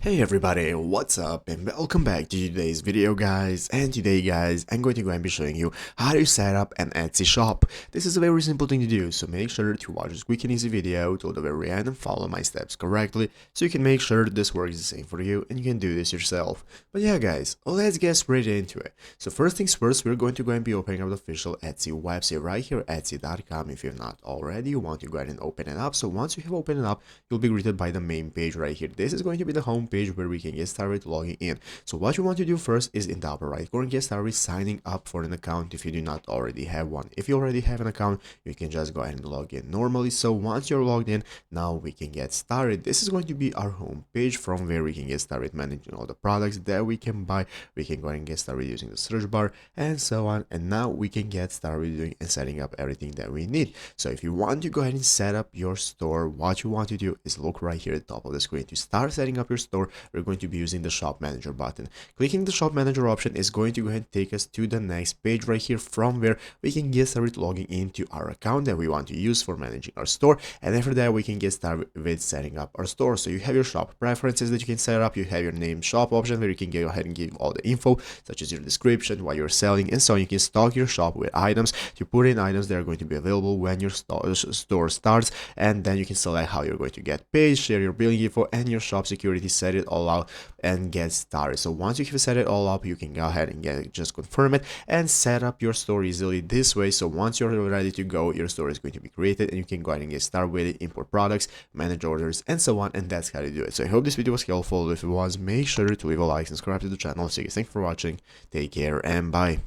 Hey everybody, what's up and welcome back to today's video guys. And today guys, I'm going to go and be showing you how to set up an Etsy shop. This is a very simple thing to do, so make sure to watch this quick and easy video till the very end and follow my steps correctly so you can make sure this works the same for you and you can do this yourself. But yeah guys, let's get straight into it. So first things first, we're going to go and be opening up the official Etsy website right here, etsy.com. If you're not already, you want to go ahead and open it up. So once you have opened it up, you'll be greeted by the main page right here. This is going to be the home page where we can get started logging in. So what you want to do first is in the upper right corner, get started signing up for an account if you do not already have one. If you already have an account, you can just go ahead and log in normally. So once you're logged in, now we can get started. This is going to be our home page from where we can get started managing all the products that we can buy. We can go ahead and get started using the search bar and so on. And now we can get started doing and setting up everything that we need. So if you want to go ahead and set up your store, what you want to do is look right here at the top of the screen. To start setting up your store, we're going to be using the shop manager button. Clicking the shop manager option is going to go ahead and take us to the next page right here from where we can get started logging into our account that we want to use for managing our store. And after that, we can get started with setting up our store. So you have your shop preferences that you can set up. You have your name shop option where you can go ahead and give all the info such as your description, what you're selling, and so on. You can stock your shop with items. You put in items that are going to be available when your store starts, and then you can select how you're going to get paid, share your billing info and your shop security, set it all out and get started. So once you have set it all up, you can go ahead and just confirm it and set up your store easily this way. So once you're ready to go, your store is going to be created and you can go ahead and get started with it, import products, manage orders, and so on. And that's how to do it. So I hope this video was helpful. If it was, make sure to leave a like, subscribe to the channel. So thanks for watching, take care, and bye.